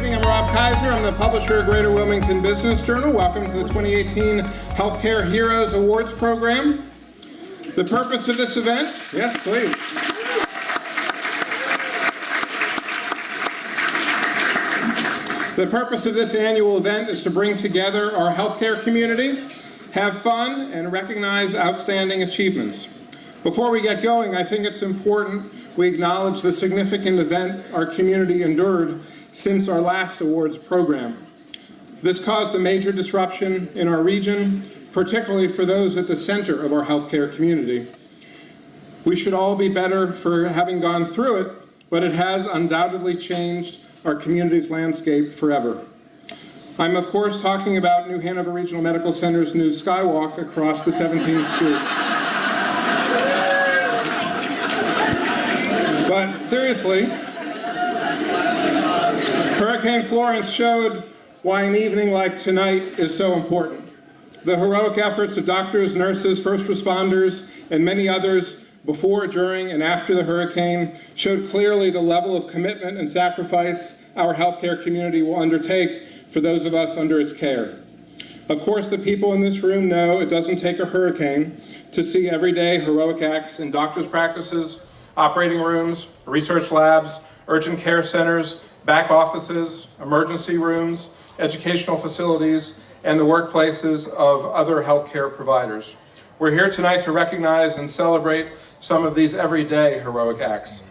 evening, I'm Rob Kaiser. I'm the publisher of Greater Wilmington Business Journal. Welcome to the 2018 Healthcare Heroes Awards program. The purpose of this event, yes please. The purpose of this annual event is to bring together our healthcare community, have fun, and recognize outstanding achievements. Before we get going, I think it's important we acknowledge the significant event our community endured since our last awards program. This caused a major disruption in our region, particularly for those at the center of our healthcare community. We should all be better for having gone through it, but it has undoubtedly changed our community's landscape forever. I'm of course talking about New Hanover Regional Medical Center's new skywalk across the 17th Street. But seriously, Hurricane Florence showed why an evening like tonight is so important. The heroic efforts of doctors, nurses, first responders, and many others before, during, and after the hurricane showed clearly the level of commitment and sacrifice our healthcare community will undertake for those of us under its care. Of course, the people in this room know it doesn't take a hurricane to see everyday heroic acts in doctors' practices, operating rooms, research labs, urgent care centers, back offices, emergency rooms, educational facilities, and the workplaces of other healthcare providers. We're here tonight to recognize and celebrate some of these everyday heroic acts.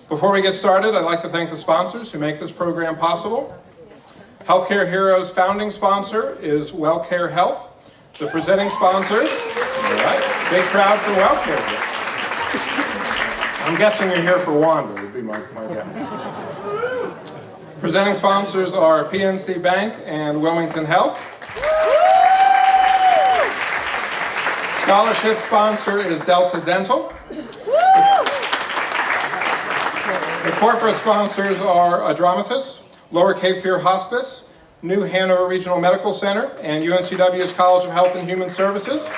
Before we get started, I'd like to thank the sponsors who make this program possible. Healthcare Heroes founding sponsor is WellCare Health. The presenting sponsors, all right, big crowd for WellCare here. I'm guessing you're here for Wanda, would be my guess. Presenting sponsors are PNC Bank and Wilmington Health. Scholarship sponsor is Delta Dental. The corporate sponsors are Adromatus, Lower Cape Fear Hospice, New Hanover Regional Medical Center, and UNCW's College of Health and Human Services.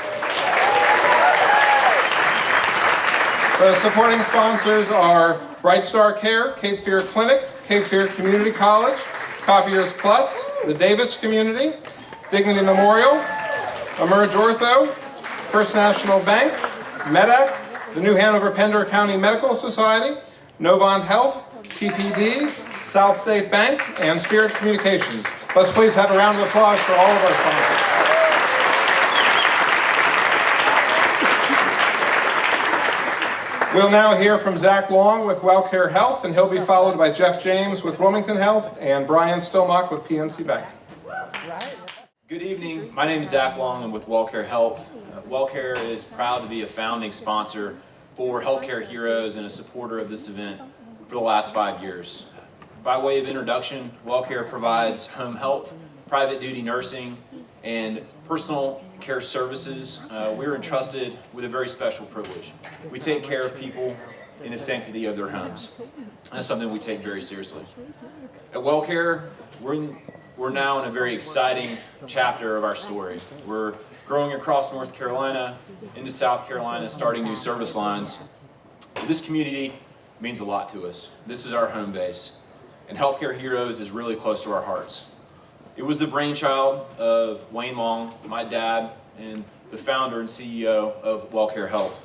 The supporting sponsors are Bright Star Care, Cape Fear Clinic, Cape Fear Community College, Copiers Plus, the Davis Community, Dignity Memorial, Emerge Ortho, First National Bank, MEDAC, the New Hanover Pender County Medical Society, Novant Health, PPD, South State Bank, and Spirit Communications. Let's please have a round of applause for all of our sponsors. We'll now hear from Zach Long with WellCare Health, and he'll be followed by Jeff James with Wilmington Health and Brian Stilmock with PNC Bank. Good evening. My name is Zach Long. I'm with WellCare Health. WellCare is proud to be a founding sponsor for Healthcare Heroes and a supporter of this event for the last 5 years. By way of introduction, WellCare provides home health, private duty nursing, and personal care services. We're entrusted with a very special privilege. We take care of people in the sanctity of their homes. That's something we take very seriously. At WellCare, we're now in a very exciting chapter of our story. We're growing across North Carolina into South Carolina, starting new service lines. This community means a lot to us. This is our home base, and Healthcare Heroes is really close to our hearts. It was the brainchild of Wayne Long, my dad, and the founder and CEO of WellCare Health.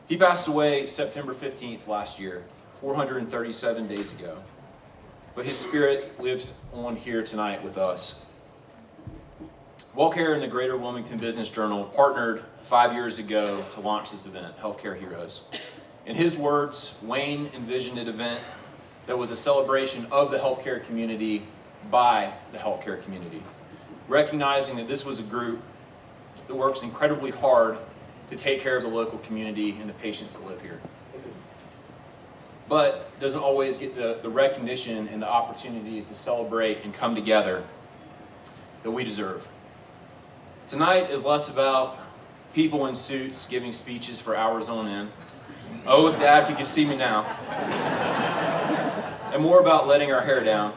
He passed away September 15th last year, 437 days ago. But his spirit lives on here tonight with us. WellCare and the Greater Wilmington Business Journal partnered 5 years ago to launch this event, Healthcare Heroes. In his words, Wayne envisioned an event that was a celebration of the healthcare community by the healthcare community, recognizing that this was a group that works incredibly hard to take care of the local community and the patients that live here, but doesn't always get the recognition and the opportunities to celebrate and come together that we deserve. Tonight is less about people in suits giving speeches for hours on end. Oh, if Dad could see me now. And more about letting our hair down.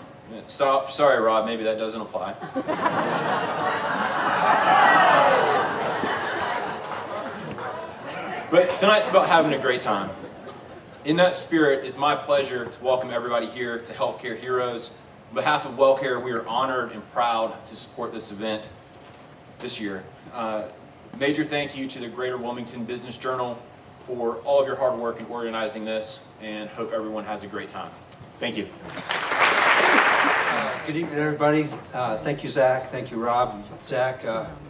Sorry, Rob, maybe that doesn't apply. But tonight's about having a great time. In that spirit, it's my pleasure to welcome everybody here to Healthcare Heroes. On behalf of WellCare, we are honored and proud to support this event this year. Major thank you to the Greater Wilmington Business Journal for all of your hard work in organizing this, and hope everyone has a great time. Thank you. Good evening, everybody. Thank you, Zach. Thank you, Rob. Zach,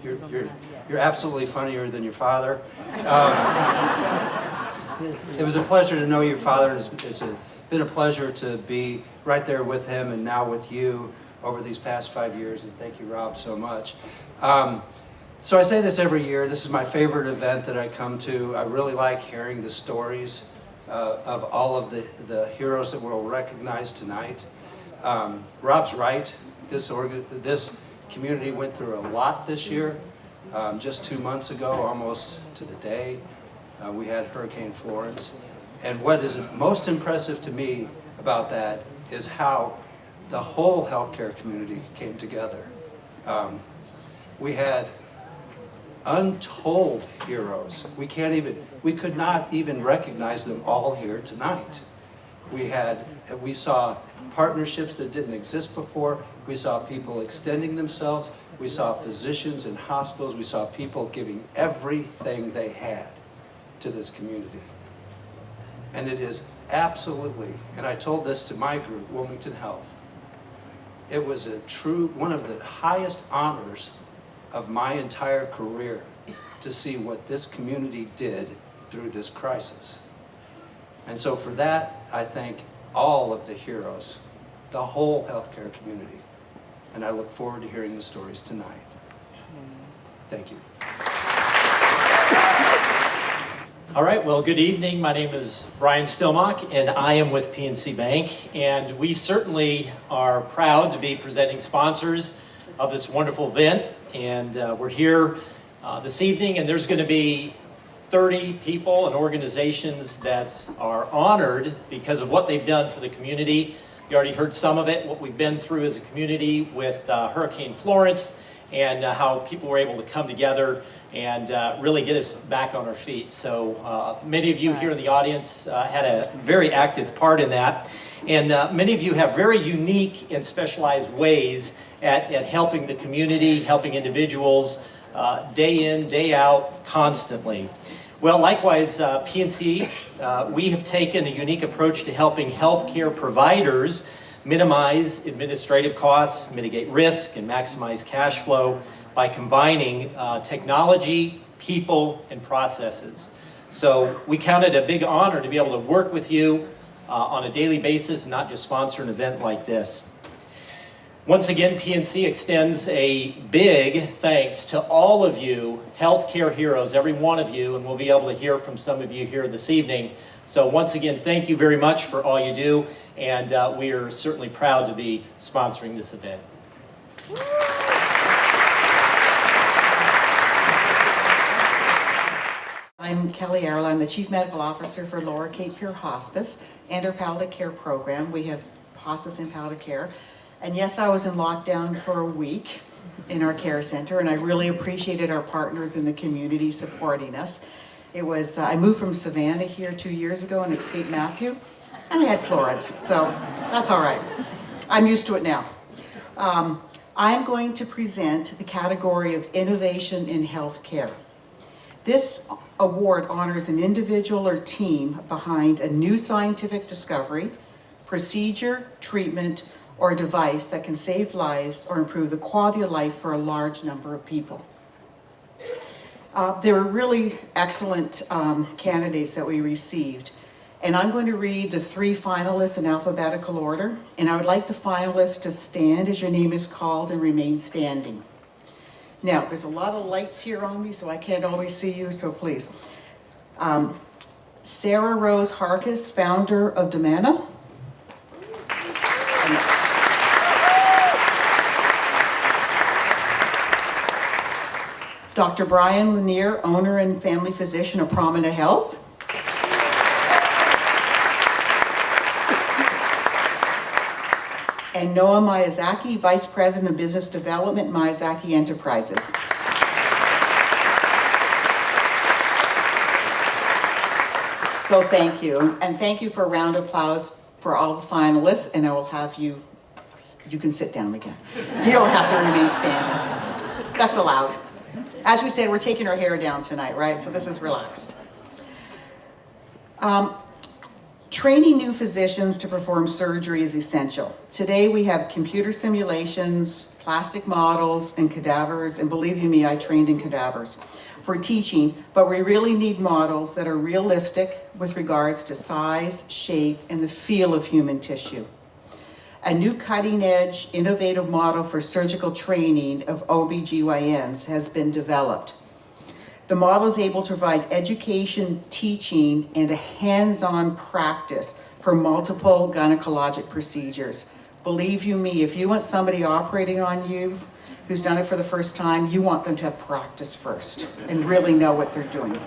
you're absolutely funnier than your father. It was a pleasure to know your father. It's been a pleasure to be right there with him and now with you over these past 5 years. And thank you, Rob, so much. So I say this every year. This is my favorite event that I come to. I really like hearing the stories of all of the heroes that we'll recognize tonight. Rob's right. This community went through a lot this year. Just 2 months ago, almost to the day, we had Hurricane Florence. And what is most impressive to me about that is how the whole healthcare community came together. We had untold heroes. We could not even recognize them all here tonight. We saw partnerships that didn't exist before. We saw people extending themselves. We saw physicians in hospitals. We saw people giving everything they had to this community. And it is absolutely, and I told this to my group, Wilmington Health, it was one of the highest honors of my entire career to see what this community did through this crisis. And so for that, I thank all of the heroes, the whole healthcare community. And I look forward to hearing the stories tonight. Thank you. All right, well, good evening. My name is Brian Stillmock, and I am with PNC Bank. And we certainly are proud to be presenting sponsors of this wonderful event. And we're here this evening, and there's going to be 30 people and organizations that are honored because of what they've done for the community. You already heard some of it, what we've been through as a community with Hurricane Florence, and how people were able to come together and really get us back on our feet. So many of you here in the audience had a very active part in that. And many of you have very unique and specialized ways at helping the community, helping individuals day in, day out, constantly. Well, likewise, PNC, we have taken a unique approach to helping healthcare providers minimize administrative costs, mitigate risk, and maximize cash flow by combining technology, people, and processes. So we count it a big honor to be able to work with you on a daily basis and not just sponsor an event like this. Once again, PNC extends a big thanks to all of you healthcare heroes, every one of you, and we'll be able to hear from some of you here this evening. So once again, thank you very much for all you do, and we are certainly proud to be sponsoring this event. I'm Kelly Errol. I'm the Chief Medical Officer for Lower Cape Fear Hospice and our palliative care program. We have hospice and palliative care. And yes, I was in lockdown for a week in our care center, and I really appreciated our partners in the community supporting us. I moved from Savannah here 2 years ago and escaped Matthew, and I had Florence, so that's all right. I'm used to it now. I'm going to present the category of innovation in healthcare. This award honors an individual or team behind a new scientific discovery, procedure, treatment, or device that can save lives or improve the quality of life for a large number of people. There were really excellent candidates that we received, and I'm going to read the 3 finalists in alphabetical order, and I would like the finalists to stand as your name is called and remain standing. Now, there's a lot of lights here on me, so I can't always see you, so please. Sarah Rose Harkis, founder of Domana. Dr. Brian Lanier, owner and family physician of Promina Health. And Noah Miyazaki, Vice President of Business Development, Miyazaki Enterprises. So thank you, and thank you for a round of applause for all the finalists, and I will have you can sit down again. You don't have to remain standing. That's allowed. As we said, we're taking our hair down tonight, right? So this is relaxed. Training new physicians to perform surgery is essential. Today we have computer simulations, plastic models, and cadavers, and believe you me, I trained in cadavers for teaching, but we really need models that are realistic with regards to size, shape, and the feel of human tissue. A new cutting-edge, innovative model for surgical training of OBGYNs has been developed. The model is able to provide education, teaching, and a hands-on practice for multiple gynecologic procedures. Believe you me, if you want somebody operating on you who's done it for the first time, you want them to have practice first and really know what they're doing.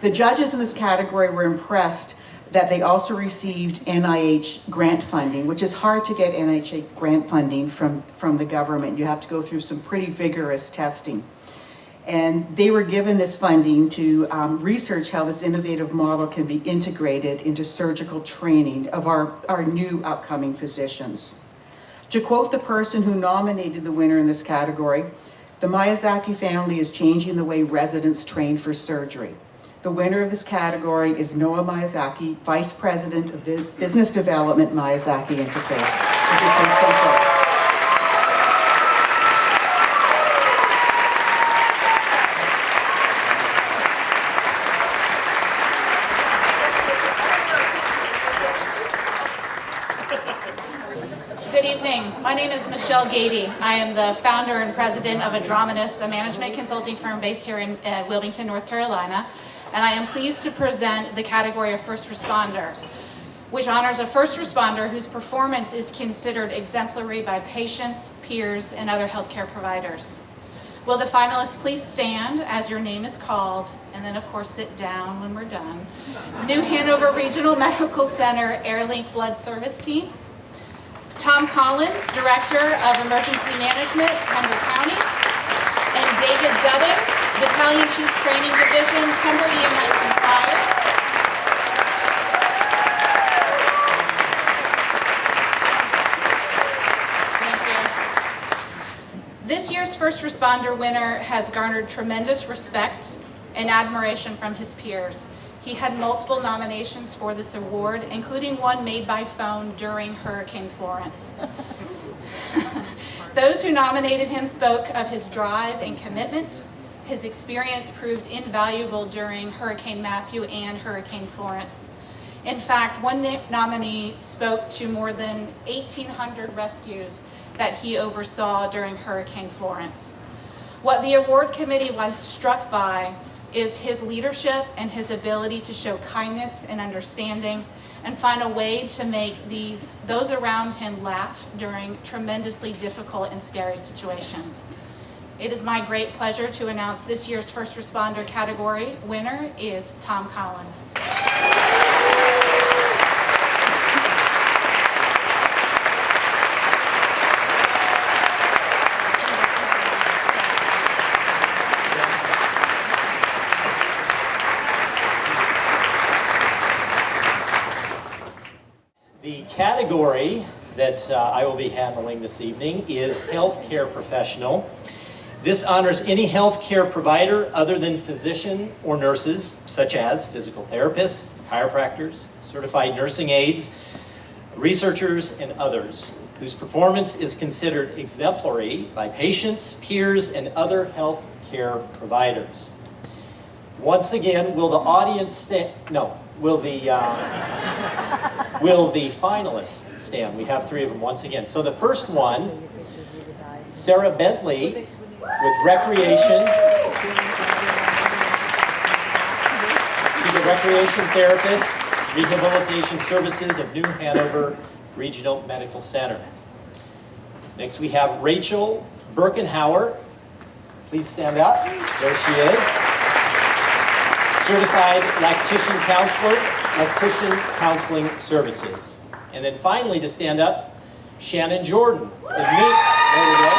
The judges in this category were impressed that they also received NIH grant funding, which is hard to get NIH grant funding from the government. You have to go through some pretty vigorous testing. And they were given this funding to research how this innovative model can be integrated into surgical training of our new upcoming physicians. To quote the person who nominated the winner in this category, the Miyazaki family is changing the way residents train for surgery. The winner of this category is Noah Miyazaki, Vice President of Business Development, Miyazaki Enterprises. If you please come forward. Good evening. My name is Michelle Gady. I am the founder and president of Adrominus, a management consulting firm based here in Wilmington, North Carolina. And I am pleased to present the category of first responder, which honors a first responder whose performance is considered exemplary by patients, peers, and other healthcare providers. Will the finalists please stand as your name is called, and then of course sit down when we're done. New Hanover Regional Medical Center Airlink Blood Service Team. Tom Collins, Director of Emergency Management, Pender County. And David Dudden, Battalion Chief Training Division, Pender EMS and Fire. Thank you. This year's first responder winner has garnered tremendous respect and admiration from his peers. He had multiple nominations for this award, including one made by phone during Hurricane Florence. Those who nominated him spoke of his drive and commitment. His experience proved invaluable during Hurricane Matthew and Hurricane Florence. In fact, one nominee spoke to more than 1,800 rescues that he oversaw during Hurricane Florence. What the award committee was struck by is his leadership and his ability to show kindness and understanding and find a way to make those around him laugh during tremendously difficult and scary situations. It is my great pleasure to announce this year's first responder category winner is Tom Collins. The category that I will be handling this evening is healthcare professional. This honors any healthcare provider other than physician or nurses, such as physical therapists, chiropractors, certified nursing aides, researchers, and others, whose performance is considered exemplary by patients, peers, and other healthcare providers. Once again, will the audience will the finalists stand? We have three of them once again. So the first one, Sarah Bentley with Recreation. She's a recreation therapist, rehabilitation services of New Hanover Regional Medical Center. Next we have Rachel Birkenhauer. Please stand up. There she is. Certified lactation counselor, lactation counseling services. And then finally, to stand up, Shannon Jordan. There we go.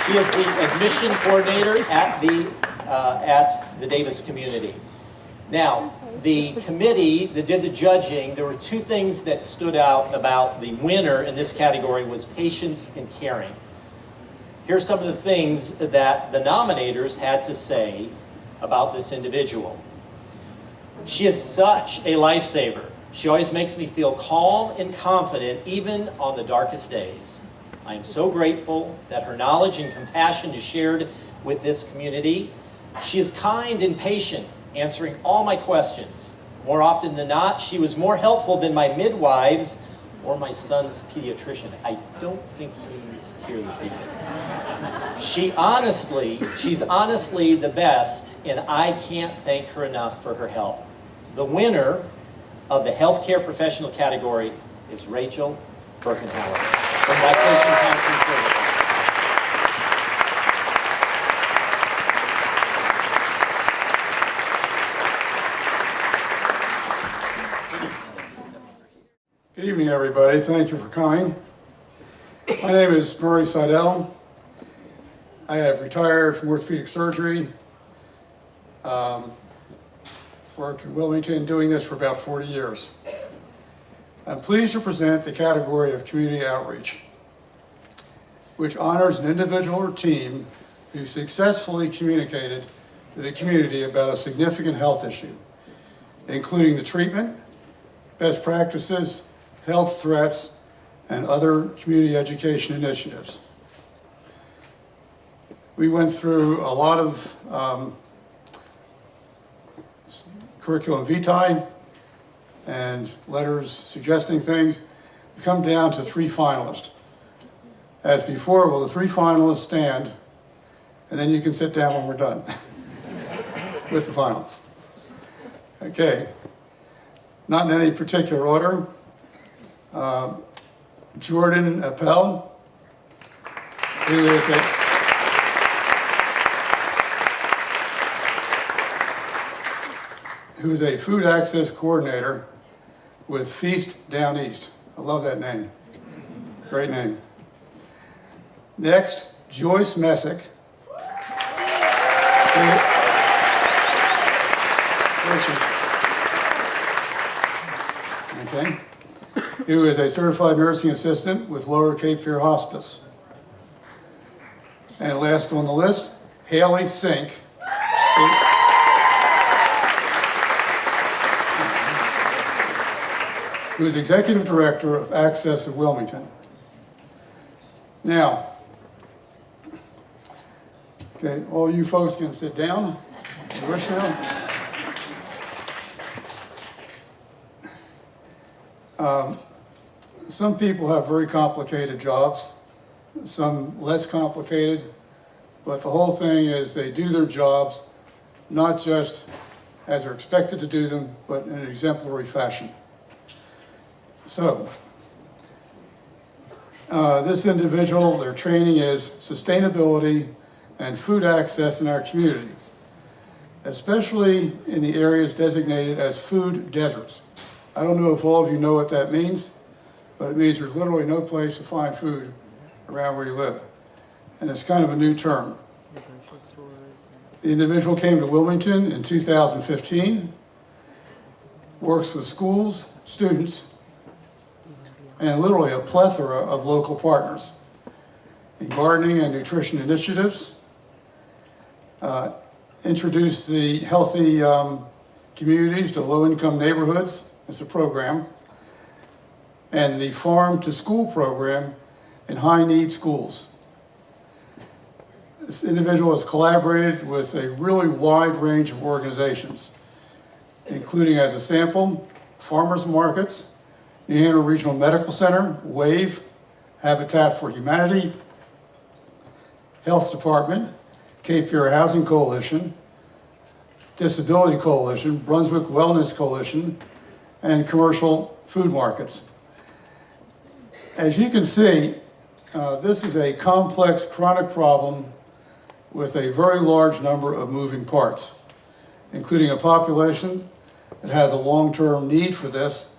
She is the admission coordinator at the at the Davis community. Now, the committee that did the judging, there were two things that stood out about the winner in this category was patience and caring. Here's some of the things that the nominators had to say about this individual. She is such a lifesaver. She always makes me feel calm and confident even on the darkest days. I am so grateful that her knowledge and compassion is shared with this community. She is kind and patient, answering all my questions. More often than not, she was more helpful than my midwives or my son's pediatrician. I don't think he's here this evening. She's honestly the best, and I can't thank her enough for her help. The winner of the healthcare professional category is Rachel Birkenhauer from Lactation Counseling Services. Good evening, everybody. Thank you for coming. My name is Murray Seidel. I have retired from orthopedic surgery. Worked in Wilmington doing this for about 40 years. I'm pleased to present the category of community outreach, which honors an individual or team who successfully communicated to the community about a significant health issue, including the treatment, best practices, health threats, and other community education initiatives. We went through a lot of curriculum vitae and letters suggesting things. We come down to 3 finalists. As before, will the 3 finalists stand, and then you can sit down when we're done with the finalists. Okay, not in any particular order. Jordan Appel, who is a food access coordinator with Feast Down East. I love that name. Great name. Next, Joyce Messick. Okay. Who is a certified nursing assistant with Lower Cape Fear Hospice. And last on the list, Haley Sink. Who is executive director of Access of Wilmington. Now, okay, all you folks can sit down. You wish now. Some people have very complicated jobs, some less complicated, but the whole thing is they do their jobs not just as they're expected to do them, but in an exemplary fashion. So, this individual, their training is sustainability and food access in our community, especially in the areas designated as food deserts. I don't know if all of you know what that means, but it means there's literally no place to find food around where you live. And it's kind of a new term. The individual came to Wilmington in 2015, works with schools, students, and literally a plethora of local partners in gardening and nutrition initiatives, introduced the healthy communities to low-income neighborhoods. It's a program. And the Farm to School program in high-need schools. This individual has collaborated with a really wide range of organizations, including, as a sample, farmers markets, New Hanover Regional Medical Center, WAVE, Habitat for Humanity, Health Department, Cape Fear Housing Coalition, Disability Coalition, Brunswick Wellness Coalition, and commercial food markets. As you can see, this is a complex chronic problem with a very large number of moving parts, including a population that has a long-term need for this,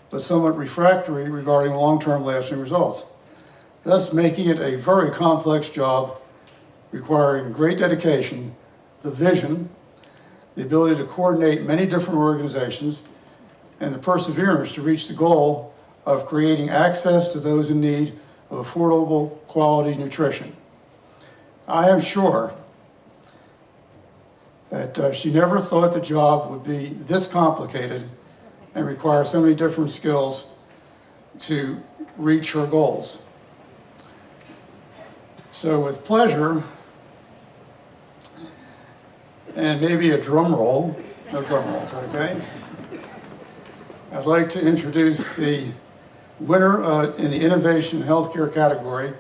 but somewhat refractory regarding long-term lasting results, thus making it a very complex job requiring great dedication the vision, the ability to coordinate many different organizations, and the perseverance to reach the goal of creating access to those in need of affordable, quality nutrition. I am sure that she never thought the job would be this complicated and require so many different skills to reach her goals. So with pleasure, and maybe a drum roll, no drum rolls, okay? I'd like to introduce the winner in the Innovation Healthcare category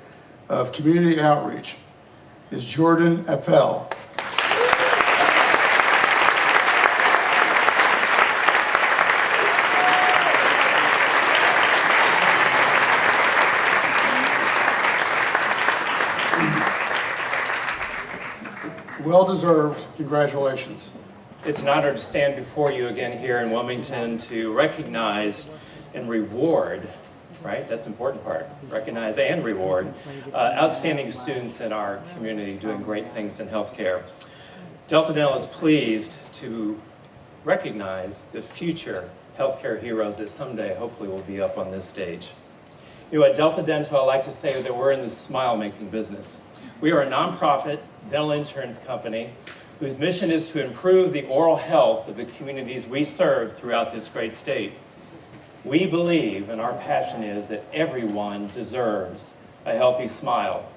of Community Outreach, is Jordan Appel. Well deserved, congratulations. It's an honor to stand before you again here in Wilmington to recognize and reward, right? That's the important part. Recognize and reward outstanding students in our community doing great things in healthcare. Delta Dental is pleased to recognize the future healthcare heroes that someday hopefully will be up on this stage. You know, at Delta Dental, I like to say that we're in the smile-making business. We are a nonprofit dental insurance company whose mission is to improve the oral health of the communities we serve throughout this great state. We believe, and our passion is, that everyone deserves a healthy smile.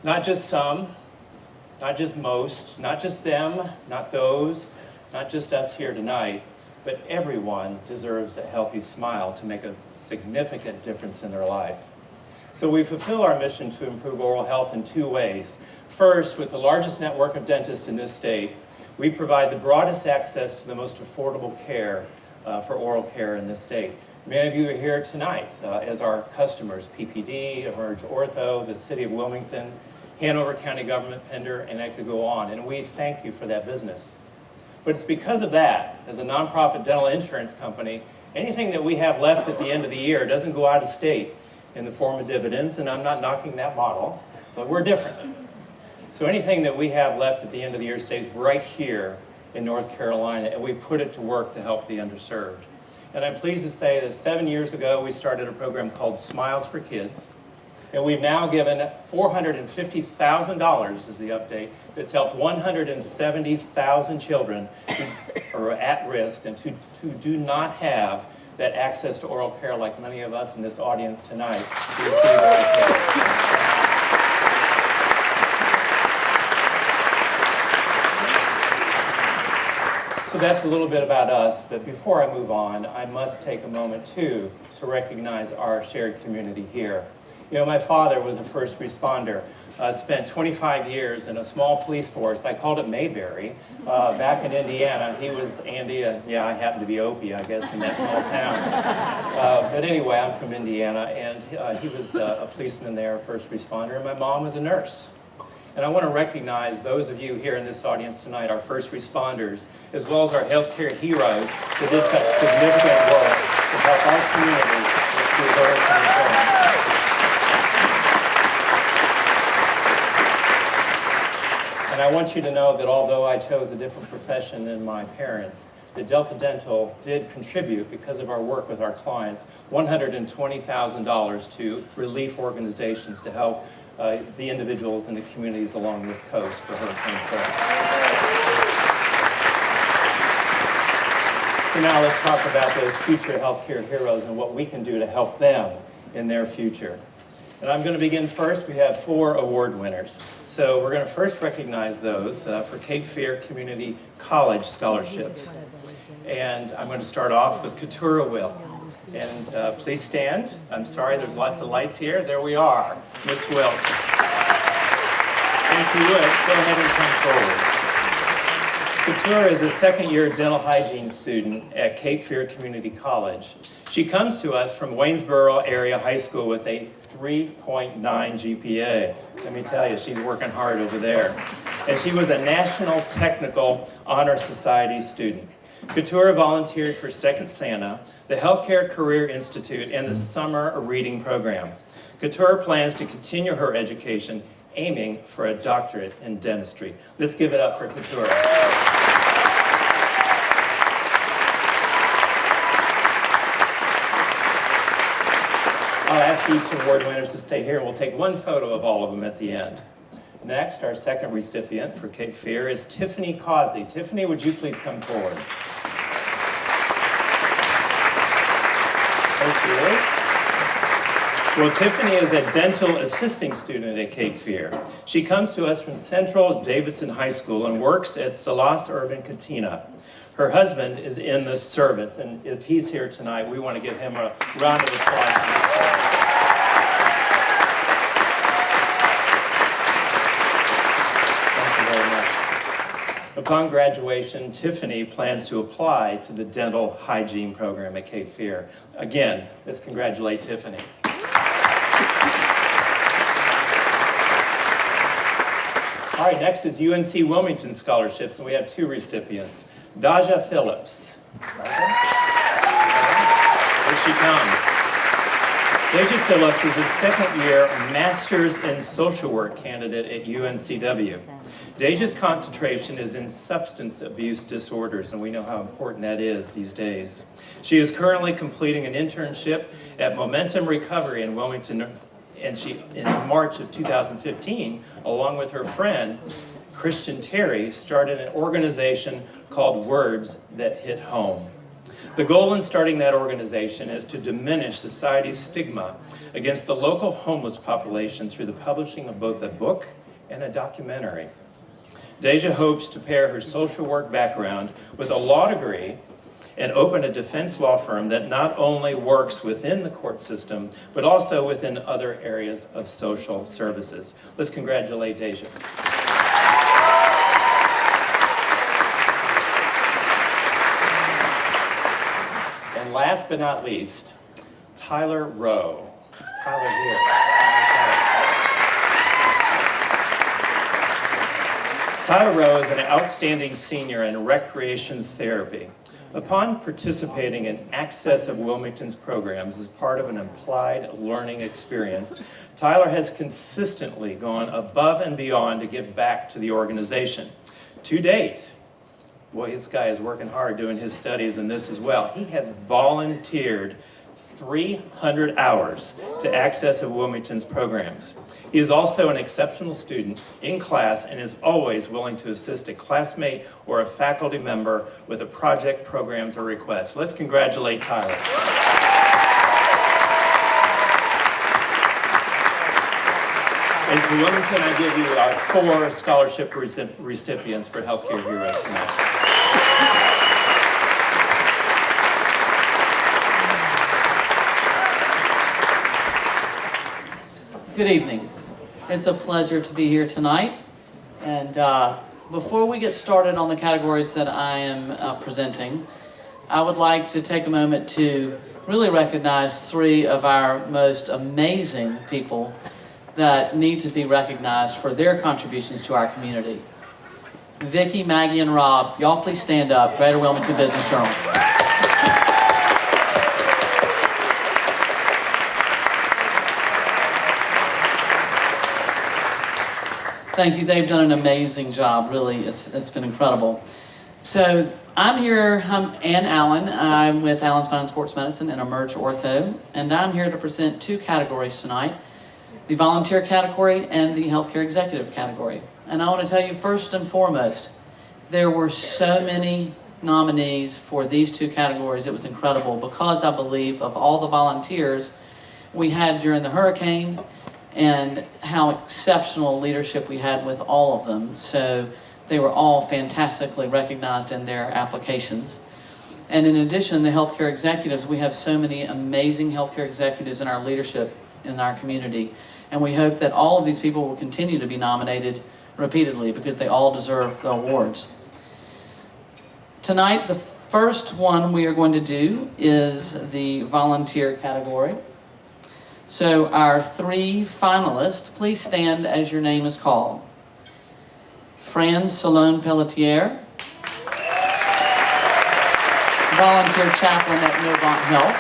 Not just some, not just most, not just them, not those, not just us here tonight, but everyone deserves a healthy smile to make a significant difference in their life. So we fulfill our mission to improve oral health in two ways. First, with the largest network of dentists in this state, we provide the broadest access to the most affordable care for oral care in this state. Many of you are here tonight as our customers, PPD, Emerge Ortho, the City of Wilmington, Hanover County Government, Pender, and I could go on, and we thank you for that business. But it's because of that, as a nonprofit dental insurance company, anything that we have left at the end of the year doesn't go out of state in the form of dividends, and I'm not knocking that model, but we're different. So anything that we have left at the end of the year stays right here in North Carolina, and we put it to work to help the underserved. And I'm pleased to say that 7 years ago, we started a program called Smiles for Kids, and we've now given $450,000 is the update. That's helped 170,000 children who are at risk and who do not have that access to oral care like many of us in this audience tonight to receive oral care. So that's a little bit about us, but before I move on, I must take a moment too to recognize our shared community here. You know, my father was a first responder, spent 25 years in a small police force. I called it Mayberry, back in Indiana. He was Andy, yeah, I happened to be Opie, I guess, in that small town. But anyway, I'm from Indiana, and he was a policeman there, a first responder, and my mom was a nurse. And I want to recognize those of you here in this audience tonight, our first responders, as well as our healthcare heroes that did such significant work to help our community through Hurricane Florence. And I want you to know that although I chose a different profession than my parents, that Delta Dental did contribute, because of our work with our clients, $120,000 to relief organizations to help the individuals and the communities along this coast for Hurricane Florence. So now let's talk about those future healthcare heroes and what we can do to help them in their future. And I'm going to begin first. We have 4 award winners. So we're going to first recognize those for Cape Fear Community College scholarships. And I'm going to start off with Katura Will. And please stand. I'm sorry, there's lots of lights here. There we are, Miss Wilt. And if you would, go ahead and come forward. Katura is a second-year dental hygiene student at Cape Fear Community College. She comes to us from Waynesboro Area High School with a 3.9 GPA. Let me tell you, she's working hard over there. And she was a National Technical Honor Society student. Katura volunteered for Second Santa, the Healthcare Career Institute, and the Summer Reading Program. Katura plans to continue her education aiming for a doctorate in dentistry. Let's give it up for Keturah. I'll ask each award winners to stay here. We'll take one photo of all of them at the end. Next, our second recipient for Cape Fear is Tiffany Causey. Tiffany, would you please come forward? There she is. Well, Tiffany is a dental assisting student at Cape Fear. She comes to us from Central Davidson High School and works at Salas Urban Cantina. Her husband is in the service, and if he's here tonight, we want to give him a round of applause for his service. Thank you very much. Upon graduation, Tiffany plans to apply to the dental hygiene program at Cape Fear. Again, let's congratulate Tiffany. All right, next is UNC Wilmington scholarships, and we have two recipients. Daja Phillips. Here she comes. Daja Phillips is a second-year Master's in Social Work candidate at UNCW. Daja's concentration is in substance abuse disorders, and we know how important that is these days. She is currently completing an internship at Momentum Recovery in Wilmington, and in March of 2015, along with her friend, Christian Terry, started an organization called Words That Hit Home. The goal in starting that organization is to diminish society's stigma against the local homeless population through the publishing of both a book and a documentary. Daja hopes to pair her social work background with a law degree and open a defense law firm that not only works within the court system, but also within other areas of social services. Let's congratulate Daja. And last but not least, Tyler Rowe. Is Tyler here? Tyler Rowe is an outstanding senior in recreation therapy. Upon participating in Access of Wilmington's programs as part of an applied learning experience, Tyler has consistently gone above and beyond to give back to the organization. To date, boy, this guy is working hard doing his studies and this as well. He has volunteered 300 hours to Access of Wilmington's programs. He is also an exceptional student in class and is always willing to assist a classmate or a faculty member with a project, programs, or request. Let's congratulate Tyler. And to Wilmington, I give you our 4 scholarship recipients for Healthcare Heroes tonight. Good evening. It's a pleasure to be here tonight. And before we get started on the categories that I am presenting, I would like to take a moment to really recognize 3 of our most amazing people that need to be recognized for their contributions to our community. Vicki, Maggie, and Rob, y'all please stand up. Greater Wilmington Business Journal. Thank you. They've done an amazing job. Really, it's been incredible. So I'm here. I'm Ann Allen. I'm with Allen Spine Sports Medicine and Emerge Ortho, and I'm here to present 2 categories tonight: the volunteer category and the healthcare executive category. And I want to tell you first and foremost, there were so many nominees for these 2 categories. It was incredible because I believe of all the volunteers we had during the hurricane and how exceptional leadership we had with all of them. So they were all fantastically recognized in their applications. And in addition, the healthcare executives, we have so many amazing healthcare executives in our leadership in our community. And we hope that all of these people will continue to be nominated repeatedly because they all deserve the awards. Tonight, the first one we are going to do is the volunteer category. So our 3 finalists, please stand as your name is called. Fran Salone Pelletier, volunteer chaplain at Novant Health.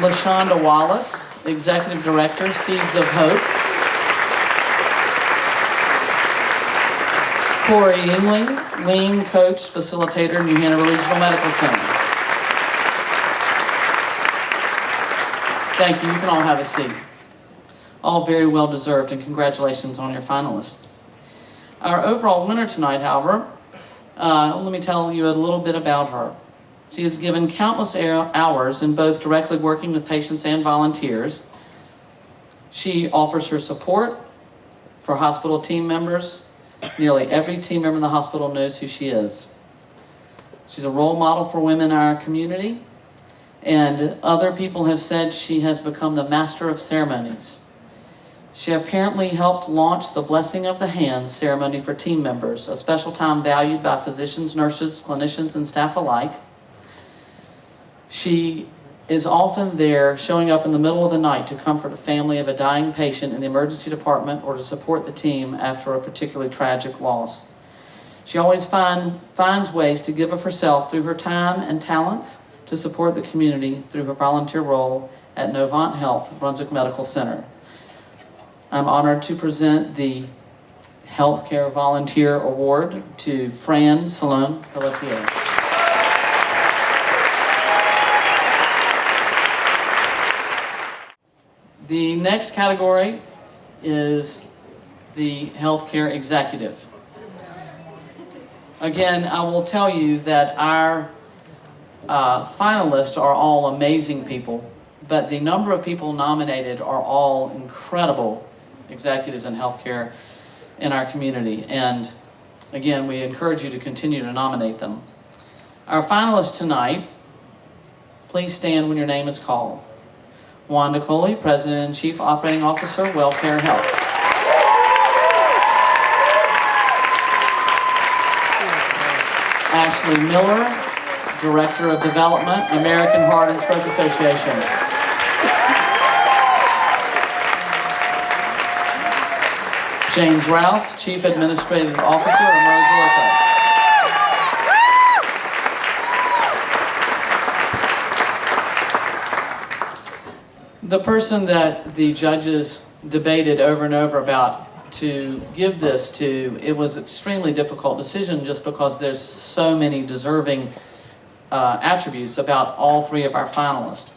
LaShonda Wallace, Executive Director, Seeds of Hope. Corey Engling, lean coach, facilitator, New Hanover Regional Medical Center. Thank you. You can all have a seat. All very well deserved, and congratulations on your finalists. Our overall winner tonight, however, let me tell you a little bit about her. She has given countless hours in both directly working with patients and volunteers. She offers her support for hospital team members. Nearly every team member in the hospital knows who she is. She's a role model for women in our community, and other people have said she has become the master of ceremonies. She apparently helped launch the Blessing of the Hands ceremony for team members, a special time valued by physicians, nurses, clinicians, and staff alike. She is often there, showing up in the middle of the night to comfort a family of a dying patient in the emergency department or to support the team after a particularly tragic loss. She always finds ways to give of herself through her time and talents to support the community through her volunteer role at Novant Health, Brunswick Medical Center. I'm honored to present the Healthcare Volunteer Award to Fran Salone Pelletier. The next category is the Healthcare Executive. Again, I will tell you that our finalists are all amazing people, but the number of people nominated are all incredible executives in healthcare in our community. And again, we encourage you to continue to nominate them. Our finalists tonight, please stand when your name is called. Wanda Coley, President and Chief Operating Officer, WellCare Health. Ashley Miller, Director of Development, American Heart and Stroke Association. James Rouse, Chief Administrative Officer, Emerge Ortho. The person that the judges debated over and over about to give this to, it was an extremely difficult decision just because there's so many deserving attributes about all three of our finalists.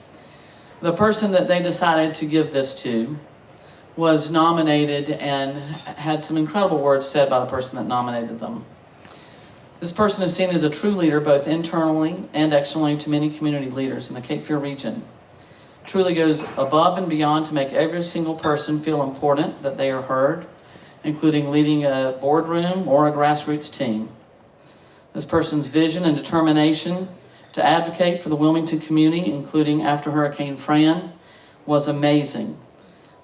The person that they decided to give this to was nominated and had some incredible words said by the person that nominated them. This person is seen as a true leader both internally and externally to many community leaders in the Cape Fear region. Truly goes above and beyond to make every single person feel important, that they are heard, including leading a boardroom or a grassroots team. This person's vision and determination to advocate for the Wilmington community, including after Hurricane Fran, was amazing.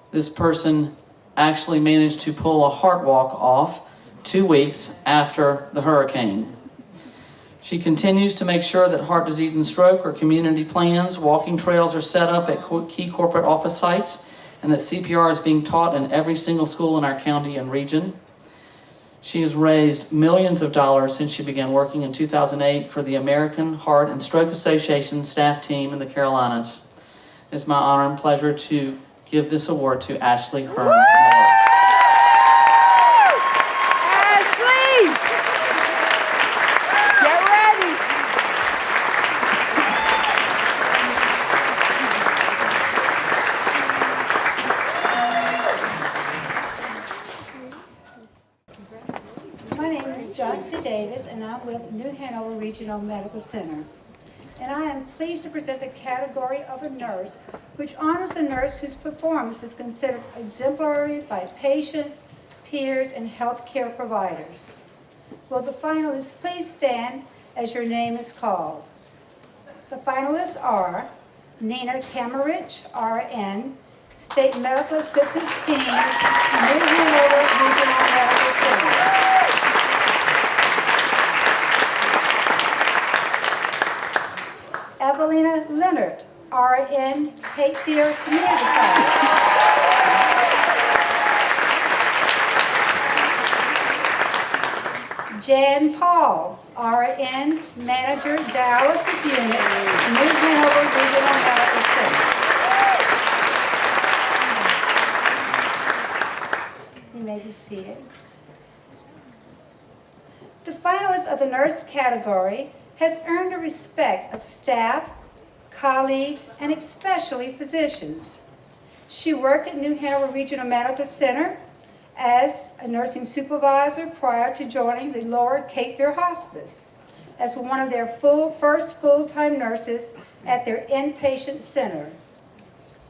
This person actually managed to pull a heart walk off 2 weeks after the hurricane. She continues to make sure that heart disease and stroke are community plans, walking trails are set up at key corporate office sites, and that CPR is being taught in every single school in our county and region. She has raised millions of dollars since she began working in 2008 for the American Heart and Stroke Association staff team in the Carolinas. It's my honor and pleasure to give this award to Ashley Hearn Miller. Johnson Davis, and I'm with New Hanover Regional Medical Center. And I am pleased to present the category of a nurse, which honors a nurse whose performance is considered exemplary by patients, peers, and healthcare providers. Will the finalists please stand as your name is called? The finalists are Nina Kamarich, RN, State Medical Assistance Team, New Hanover Regional Medical Center. Evelina Leonard, RN, Cape Fear Community College. Jan Paul, RN, Manager, Dialysis Unit, New Hanover Regional Medical Center. You may be seated. finalist of the nurse category has earned the respect of staff, colleagues, and especially physicians. She worked at New Hanover Regional Medical Center as a nursing supervisor prior to joining the Lower Cape Fear Hospice as one of their first full-time nurses at their inpatient center.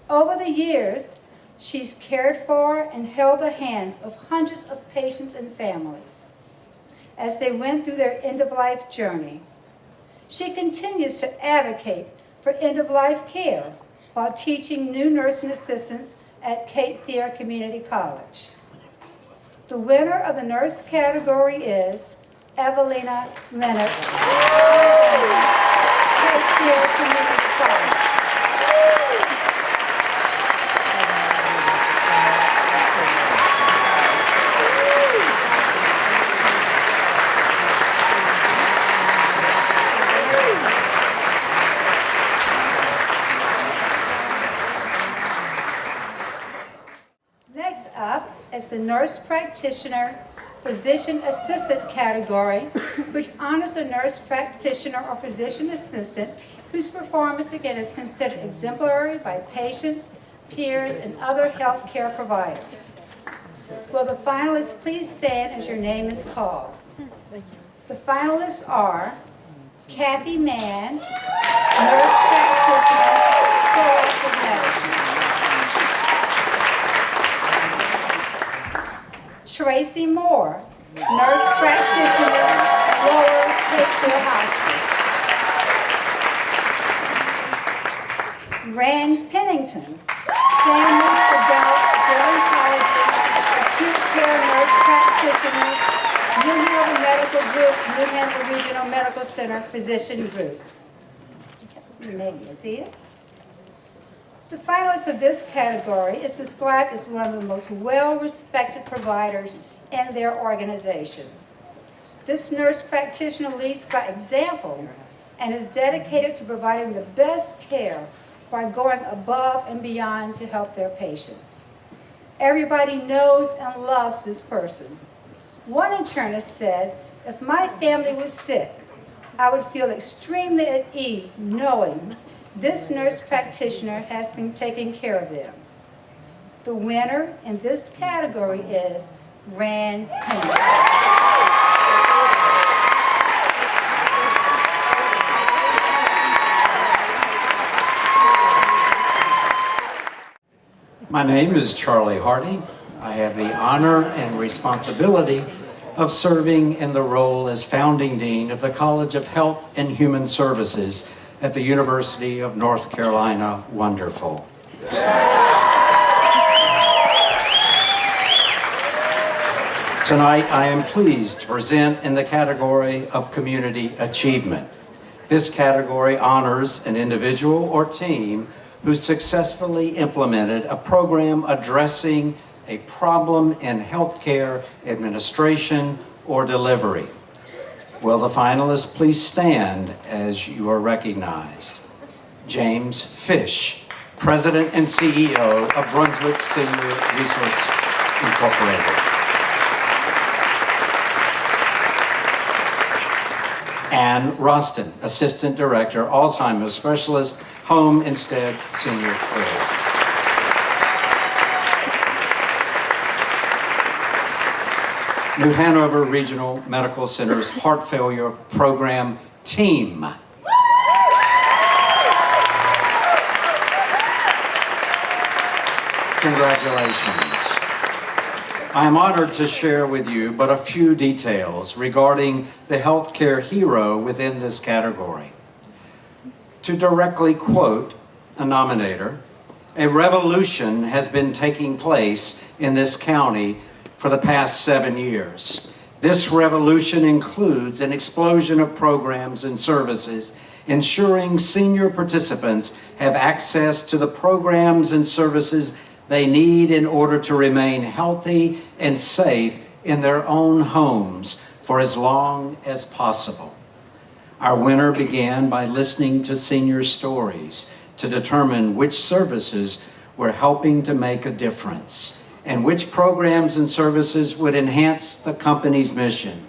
Over the years, she's cared for and held the hands of hundreds of patients and families as they went through their end-of-life journey. She continues to advocate for end-of-life care while teaching new nursing assistants at Cape Fear Community College. The winner of the nurse category is Evelina Leonard, Cape Fear Community College. Next up is the nurse practitioner physician assistant category, which honors a nurse practitioner or physician assistant whose performance, again, is considered exemplary by patients, peers, and other healthcare providers. Will the finalists please stand as your name is called? The finalists are Kathy Mann, nurse practitioner, Philadelphia Medicine. Tracy Moore, nurse practitioner, Lower Cape Fear Hospice. Rand Pennington, family adult gerontology, acute care nurse practitioner, New Hanover Medical Group, New Hanover Regional Medical Center Physician Group. You may be seated. The finalist of this category is described as one of the most well-respected providers in their organization. This nurse practitioner leads by example and is dedicated to providing the best care while going above and beyond to help their patients. Everybody knows and loves this person. One internist said, "If my family was sick, I would feel extremely at ease knowing this nurse practitioner has been taking care of them." The winner in this category is Rand Pennington. My name is Charlie Hardy. I have the honor and responsibility of serving in the role as founding dean of the College of Health and Human Services at the University of North Carolina. Wonderful. Tonight, I am pleased to present in the category of community achievement. This category honors an individual or team who successfully implemented a program addressing a problem in healthcare administration or delivery. Will the finalists please stand as you are recognized? James Fish, President and CEO of Brunswick Senior Resource Incorporated. Ann Roston, Assistant Director, Alzheimer's Specialist, Home Instead Senior Care. New Hanover Regional Medical Center's Heart Failure Program Team. Congratulations. I am honored to share with you but a few details regarding the healthcare hero within this category. To directly quote a nominator, a revolution has been taking place in this county for the past 7 years. This revolution includes an explosion of programs and services, ensuring senior participants have access to the programs and services they need in order to remain healthy and safe in their own homes for as long as possible. Our winner began by listening to senior stories to determine which services were helping to make a difference and which programs and services would enhance the company's mission.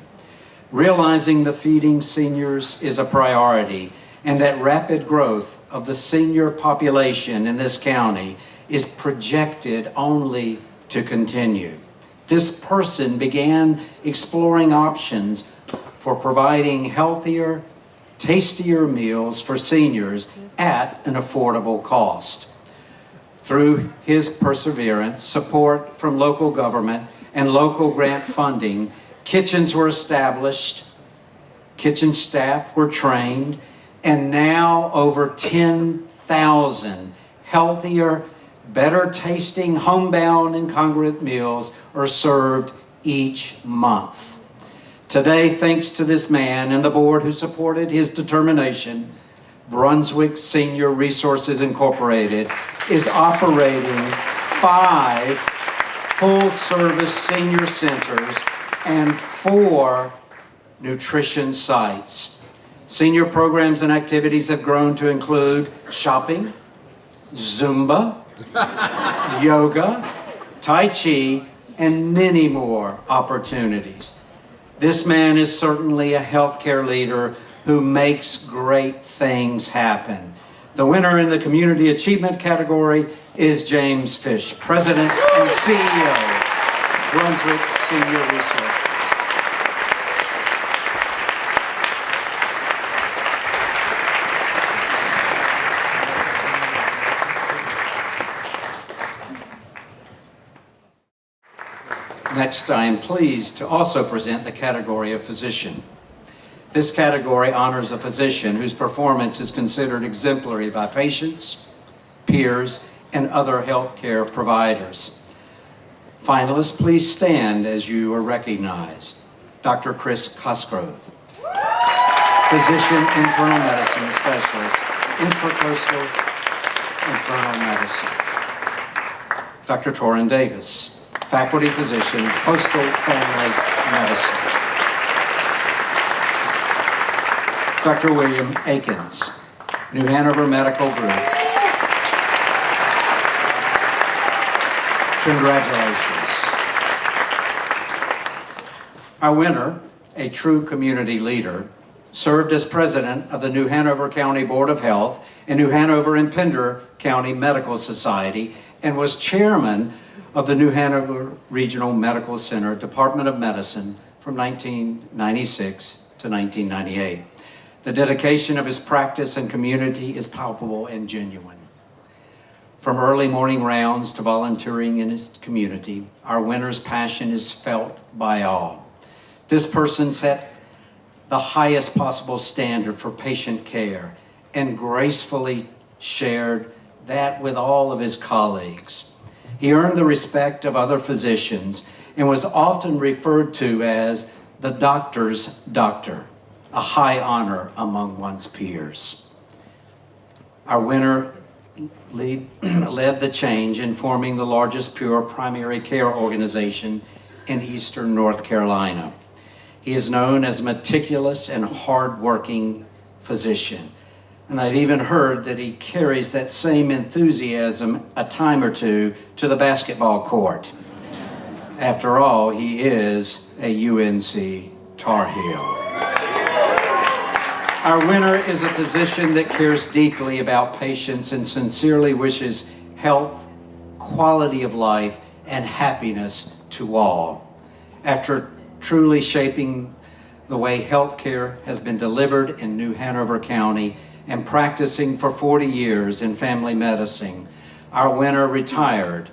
realizing the feeding seniors is a priority and that rapid growth of the senior population in this county is projected only to continue. This person began exploring options for providing healthier, tastier meals for seniors at an affordable cost. Through his perseverance, support from local government, and local grant funding, kitchens were established, kitchen staff were trained, and now over 10,000 healthier, better tasting, homebound, and congruent meals are served each month. Today, thanks to this man and the board who supported his determination, Brunswick Senior Resources Incorporated is operating 5 full-service senior centers and 4 nutrition sites. Senior programs and activities have grown to include shopping, Zumba, yoga, Tai Chi, and many more opportunities. This man is certainly a healthcare leader who makes great things happen. The winner in the Community Achievement category is James Fish, President and CEO, Brunswick Senior Resources. Next, I am pleased to also present the category of physician. This category honors a physician whose performance is considered exemplary by patients, peers, and other healthcare providers. Finalists, please stand as you are recognized. Dr. Chris Cosgrove, physician, internal medicine specialist, intracoastal internal medicine. Dr. Torrin Davis, faculty physician, coastal family medicine. Dr. William Akins, New Hanover Medical Group. Congratulations. Our winner, a true community leader, served as president of the New Hanover County Board of Health and New Hanover and Pender County Medical Society, and was chairman of the New Hanover Regional Medical Center Department of Medicine from 1996 to 1998. The dedication of his practice and community is palpable and genuine. From early morning rounds to volunteering in his community, our winner's passion is felt by all. This person set the highest possible standard for patient care and gracefully shared that with all of his colleagues. He earned the respect of other physicians and was often referred to as the doctor's doctor, a high honor among one's peers. Our winner led the change in forming the largest pure primary care organization in Eastern North Carolina. He is known as a meticulous and hardworking physician. And I've even heard that he carries that same enthusiasm a time or two to the basketball court. After all, he is a UNC Tar Heel. Our winner is a physician that cares deeply about patients and sincerely wishes health, quality of life, and happiness to all. After truly shaping the way healthcare has been delivered in New Hanover County and practicing for 40 years in family medicine, our winner retired.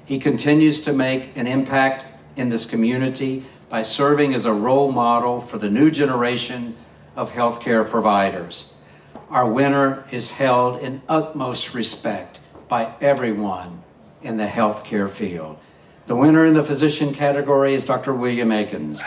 He continues to make an impact in this community by serving as a role model for the new generation of healthcare providers. Our winner is held in utmost respect by everyone in the healthcare field. The winner in the physician category is Dr. William Akins.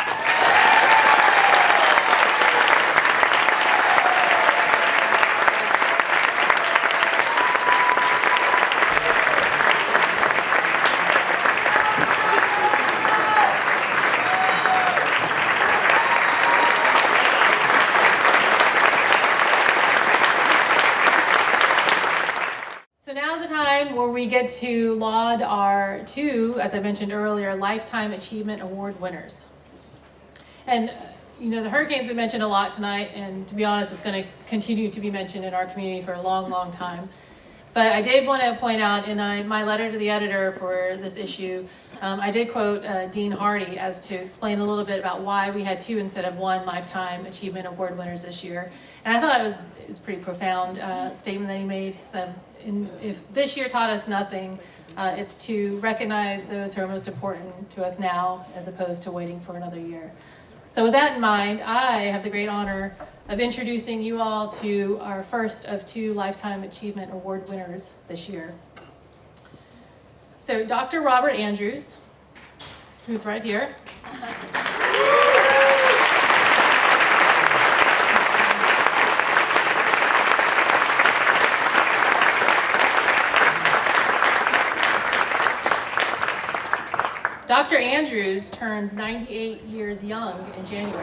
So now's the time where we get to laud our 2, as I mentioned earlier, Lifetime Achievement Award winners. And, you know, the hurricanes we mentioned a lot tonight, and to be honest, it's going to continue to be mentioned in our community for a long, long time. But I did want to point out in my letter to the editor for this issue, I did quote Dean Hardy as to explain a little bit about why we had 2 instead of 1 Lifetime Achievement Award winners this year. And I thought it was a pretty profound statement that he made. If this year taught us nothing, it's to recognize those who are most important to us now as opposed to waiting for another year. So with that in mind, I have the great honor of introducing you all to our first of 2 Lifetime Achievement Award winners this year. So Dr. Robert Andrews, who's right here. Dr. Andrews turns 98 years young in January.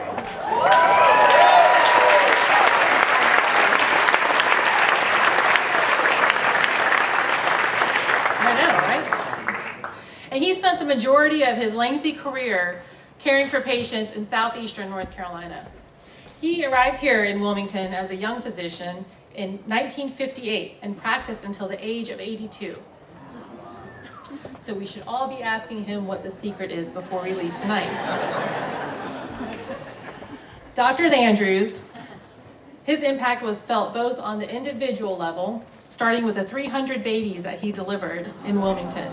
I know, right? And he spent the majority of his lengthy career caring for patients in southeastern North Carolina. He arrived here in Wilmington as a young physician in 1958 and practiced until the age of 82. So we should all be asking him what the secret is before we leave tonight. Dr. Andrews, his impact was felt both on the individual level, starting with the 300 babies that he delivered in Wilmington.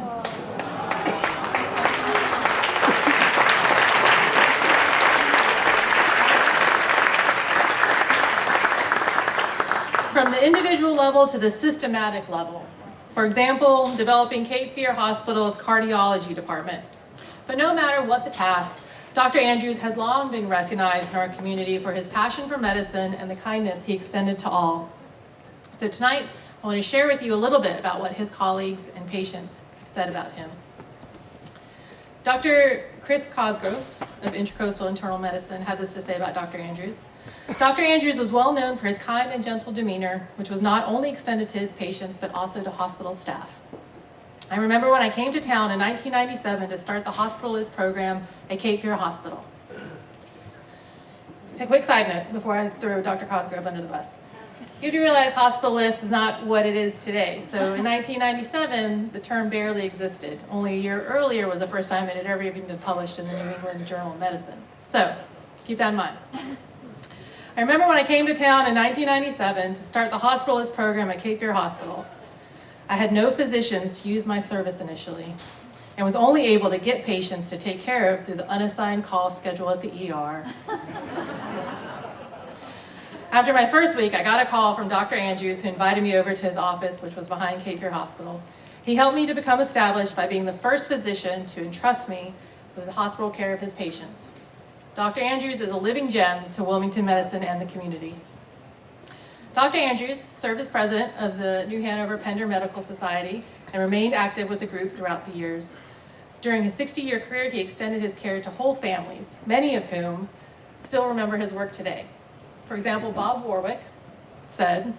From the individual level to the systematic level. For example, developing Cape Fear Hospital's cardiology department. But no matter what the task, Dr. Andrews has long been recognized in our community for his passion for medicine and the kindness he extended to all. So tonight, I want to share with you a little bit about what his colleagues and patients have said about him. Dr. Chris Cosgrove of Intracoastal Internal Medicine had this to say about Dr. Andrews. Dr. Andrews was well known for his kind and gentle demeanor, which was not only extended to his patients, but also to hospital staff. I remember when I came to town in 1997 to start the hospitalist program at Cape Fear Hospital. It's a quick side note before I throw Dr. Cosgrove under the bus. You do realize hospitalist is not what it is today. So in 1997, the term barely existed. Only a year earlier was the first time it had ever even been published in the New England Journal of Medicine. So keep that in mind. I remember when I came to town in 1997 to start the hospitalist program at Cape Fear Hospital. I had no physicians to use my service initially and was only able to get patients to take care of through the unassigned call schedule at the ER. After my first week, I got a call from Dr. Andrews, who invited me over to his office, which was behind Cape Fear Hospital. He helped me to become established by being the first physician to entrust me with the hospital care of his patients. Dr. Andrews is a living gem to Wilmington medicine and the community. Dr. Andrews served as president of the New Hanover Pender Medical Society and remained active with the group throughout the years. During his 60-year career, he extended his care to whole families, many of whom still remember his work today. For example, Bob Warwick said,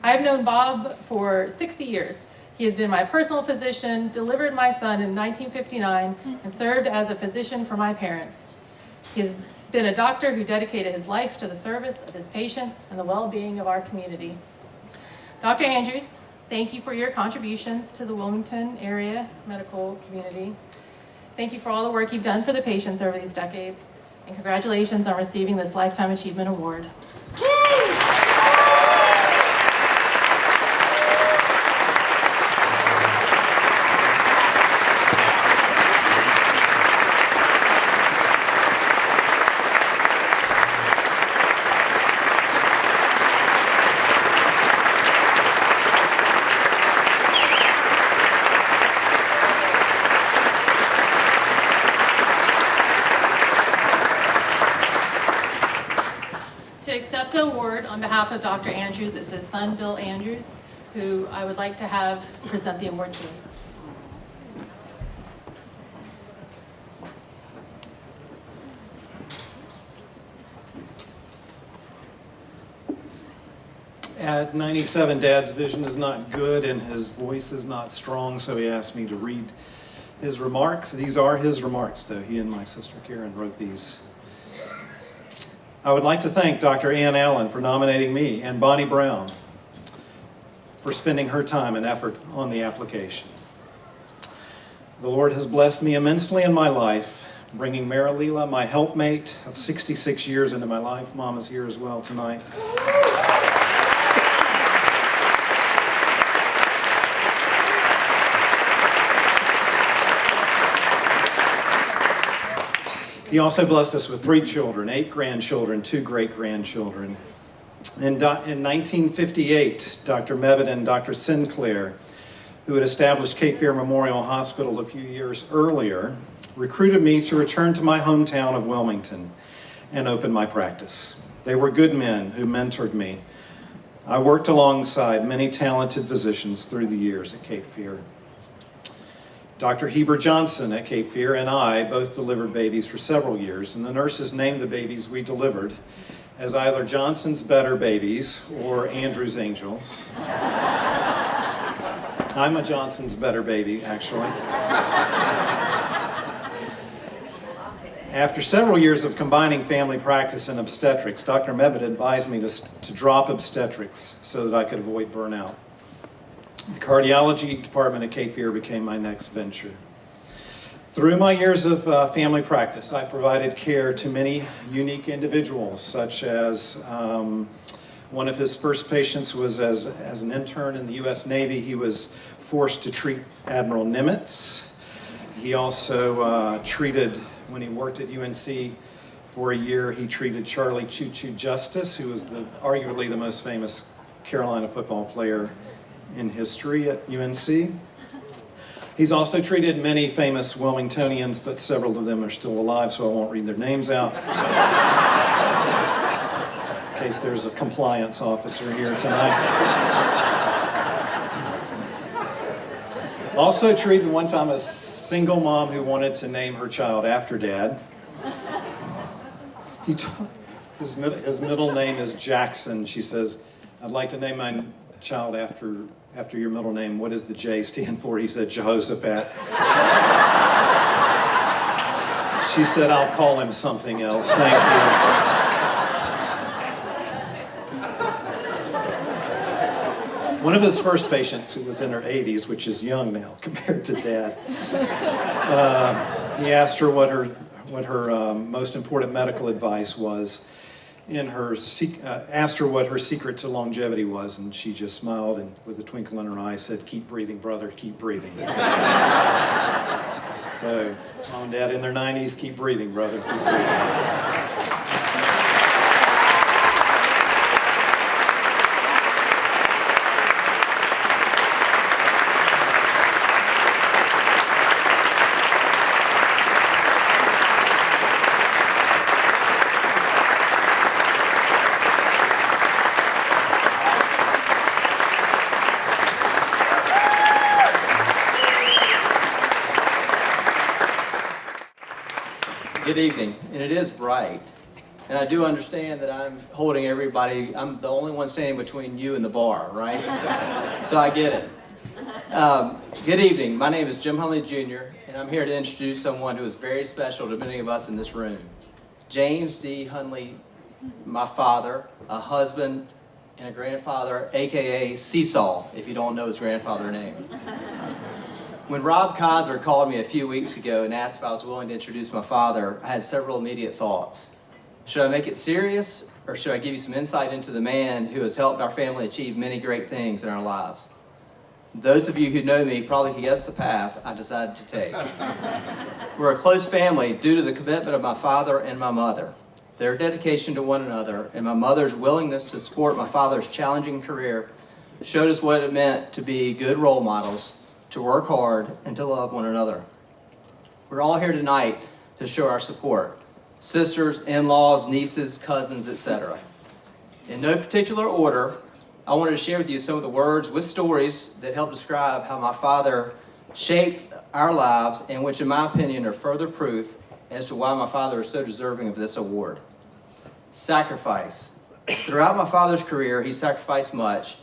"I have known Bob for 60 years. He has been my personal physician, delivered my son in 1959, and served as a physician for my parents. He has been a doctor who dedicated his life to the service of his patients and the well-being of our community." Dr. Andrews, thank you for your contributions to the Wilmington area medical community. Thank you for all the work you've done for the patients over these decades, and congratulations on receiving this Lifetime Achievement Award. To accept the award on behalf of Dr. Andrews is his son, Bill Andrews, who I would like to have present the award to. At 97, Dad's vision is not good and his voice is not strong, so he asked me to read his remarks. These are his remarks, though. He and my sister Karen wrote these I would like to thank Dr. Ann Allen for nominating me and Bonnie Brown for spending her time and effort on the application. The Lord has blessed me immensely in my life, bringing Marilila, my helpmate of 66 years, into my life. Mama's here as well tonight. He also blessed us with 3 children, 8 grandchildren, 2 great-grandchildren. In 1958, Dr. Mebane and Dr. Sinclair, who had established Cape Fear Memorial Hospital a few years earlier, recruited me to return to my hometown of Wilmington and open my practice. They were good men who mentored me. I worked alongside many talented physicians through the years at Cape Fear. Dr. Heber Johnson at Cape Fear and I both delivered babies for several years, and the nurses named the babies we delivered as either Johnson's Better Babies or Andrew's Angels. I'm a Johnson's Better Baby, actually. After several years of combining family practice and obstetrics, Dr. Mebane advised me to drop obstetrics so that I could avoid burnout. The cardiology department at Cape Fear became my next venture. Through my years of family practice, I provided care to many unique individuals, such as one of his first patients was as an intern in the U.S. Navy. He was forced to treat Admiral Nimitz. He also treated, when he worked at UNC for a year, he treated Charlie Choo Choo Justice, who was arguably the most famous Carolina football player in history at UNC. He's also treated many famous Wilmingtonians, but several of them are still alive, so I won't read their names out. In case there's a compliance officer here tonight. Also treated one time a single mom who wanted to name her child after Dad. His middle name is Jackson. She says, "I'd like to name my child after your middle name. What does the J stand for?" He said, "Jehoshaphat." She said, "I'll call him something else. Thank you." One of his first patients, who was in her 80s, which is young now compared to Dad, he asked her what her most important medical advice was. Asked her what her secret to longevity was, and she just smiled and with a twinkle in her eye said, "Keep breathing, brother, keep breathing." So, Mom and Dad in their 90s, keep breathing, brother, keep breathing. Good evening, and it is bright, and I do understand that I'm holding everybody, I'm the only one standing between you and the bar, right? So I get it. Good evening, my name is Jim Hunley Jr., and I'm here to introduce someone who is very special to many of us in this room. James D. Hunley, my father, a husband, and a grandfather, aka Seesaw, if you don't know his grandfather's name. When Rob Kaiser called me a few weeks ago and asked if I was willing to introduce my father, I had several immediate thoughts. Should I make it serious, or should I give you some insight into the man who has helped our family achieve many great things in our lives? Those of you who know me probably can guess the path I decided to take. We're a close family due to the commitment of my father and my mother, their dedication to one another, and my mother's willingness to support my father's challenging career showed us what it meant to be good role models, to work hard, and to love one another. We're all here tonight to show our support. Sisters, in-laws, nieces, cousins, etc. In no particular order, I wanted to share with you some of the words with stories that help describe how my father shaped our lives and which, in my opinion, are further proof as to why my father is so deserving of this award. Sacrifice. Throughout my father's career, he sacrificed much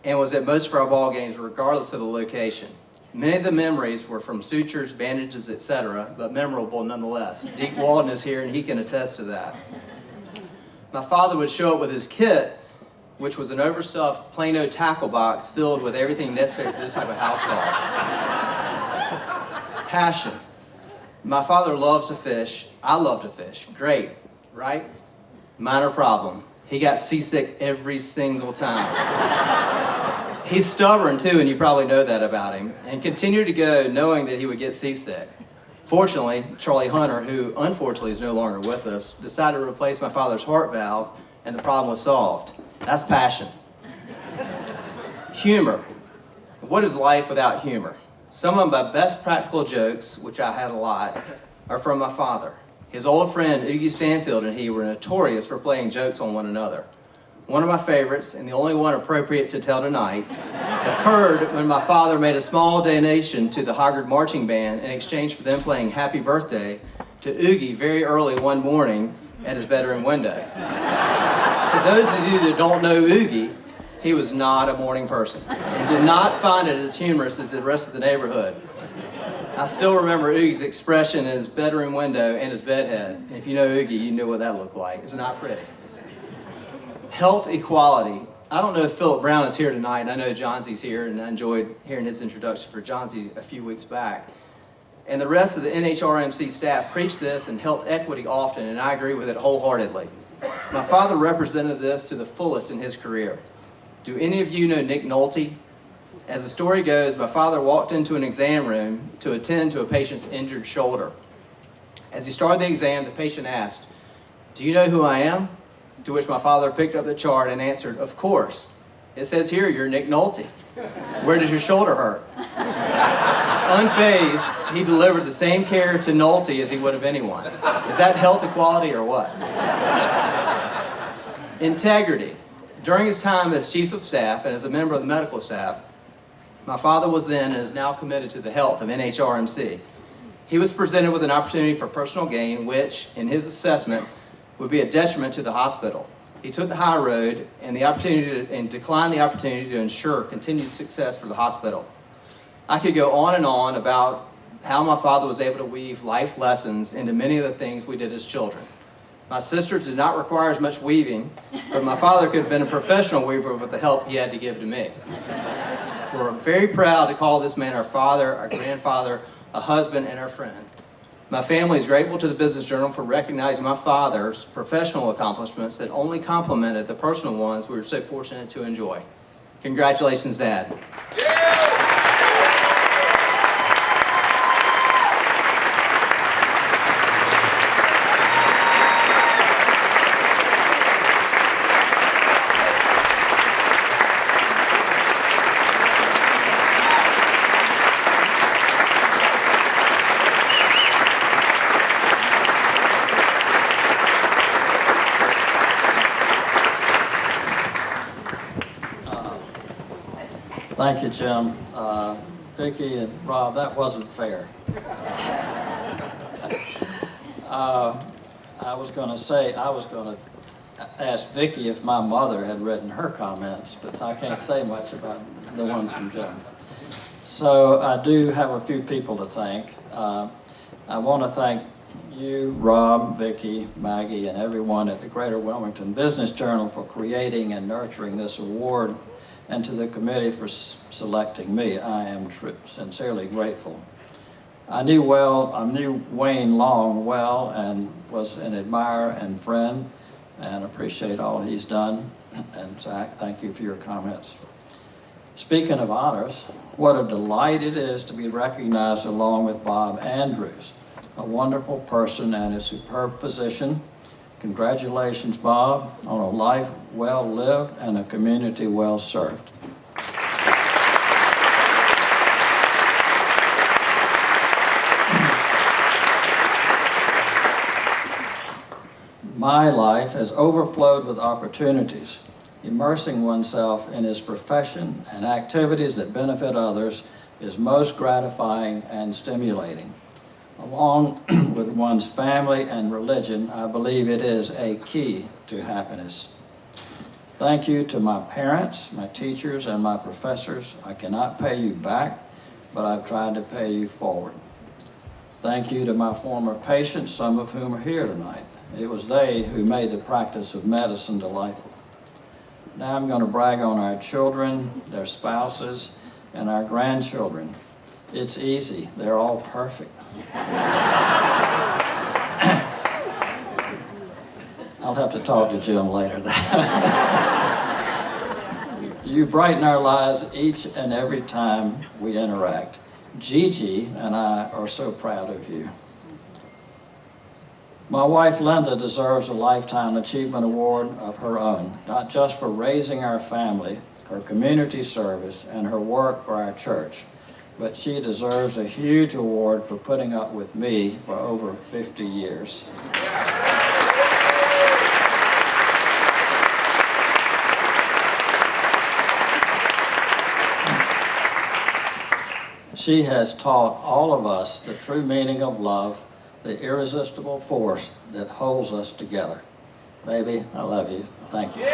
and was at most of our ball games regardless of the location. Many of the memories were from sutures, bandages, etc., but memorable nonetheless. Deke Walden is here and he can attest to that. my father would show up with his kit, which was an overstuffed Plano tackle box filled with everything necessary for this type of house call. Passion. My father loves to fish. I love to fish. Great, right? Minor problem. He got seasick every single time. He's stubborn too, and you probably know that about him, and continued to go knowing that he would get seasick. Fortunately, Charlie Hunter, who unfortunately is no longer with us, decided to replace my father's heart valve, and the problem was solved. That's passion. Humor. What is life without humor? Some of my best practical jokes, which I had a lot, are from my father. His old friend, Oogie Stanfield, and he were notorious for playing jokes on one another. One of my favorites, and the only one appropriate to tell tonight, occurred when my father made a small donation to the Hoggard Marching Band in exchange for them playing Happy Birthday to Oogie very early one morning at his bedroom window. For those of you that don't know Oogie, he was not a morning person and did not find it as humorous as the rest of the neighborhood. I still remember Oogie's expression in his bedroom window and his bedhead. If you know Oogie, you know what that looked like. It's not pretty. Health equality. I don't know if Philip Brown is here tonight. I know Johnsey's here, and I enjoyed hearing his introduction for Johnsey a few weeks back. And the rest of the NHRMC staff preach this and health equity often, and I agree with it wholeheartedly. My father represented this to the fullest in his career. Do any of you know Nick Nolte? As the story goes, my father walked into an exam room to attend to a patient's injured shoulder. As he started the exam, the patient asked, "Do you know who I am?" To which my father picked up the chart and answered, "Of course. It says here you're Nick Nolte. Where does your shoulder hurt?" Unfazed, he delivered the same care to Nolte as he would of anyone. Is that health equality or what? Integrity. During his time as chief of staff and as a member of the medical staff, my father was then and is now committed to the health of NHRMC. He was presented with an opportunity for personal gain, which, in his assessment, would be a detriment to the hospital. He took the high road and declined the opportunity to ensure continued success for the hospital. I could go on and on about how my father was able to weave life lessons into many of the things we did as children. My sisters did not require as much weaving, but my father could have been a professional weaver with the help he had to give to me. We're very proud to call this man our father, our grandfather, a husband, and our friend. My family is grateful to the Business Journal for recognizing my father's professional accomplishments that only complemented the personal ones we were so fortunate to enjoy. Congratulations, Dad. Thank you, Jim. Vicki and Rob, that wasn't fair. I was going to ask Vicki if my mother had written her comments, but I can't say much about the ones from Jim. So I do have a few people to thank. I want to thank you, Rob, Vicki, Maggie, and everyone at the Greater Wilmington Business Journal for creating and nurturing this award, and to the committee for selecting me. I am sincerely grateful. I knew Wayne Long well and was an admirer and friend, and appreciate all he's done. And Zach, thank you for your comments. Speaking of honors, what a delight it is to be recognized along with Bob Andrews, a wonderful person and a superb physician. Congratulations, Bob, on a life well lived and a community well served. My life has overflowed with opportunities. Immersing oneself in his profession and activities that benefit others is most gratifying and stimulating. Along with one's family and religion, I believe it is a key to happiness. Thank you to my parents, my teachers, and my professors. I cannot pay you back, but I've tried to pay you forward. Thank you to my former patients, some of whom are here tonight. It was they who made the practice of medicine delightful. Now I'm going to brag on our children, their spouses, and our grandchildren. It's easy. They're all perfect. I'll have to talk to Jim later. You brighten our lives each and every time we interact. Gigi and I are so proud of you. My wife Linda deserves a Lifetime Achievement Award of her own, not just for raising our family, her community service, and her work for our church, but she deserves a huge award for putting up with me for over 50 years. She has taught all of us the true meaning of love, the irresistible force that holds us together. Baby, I love you. Thank you.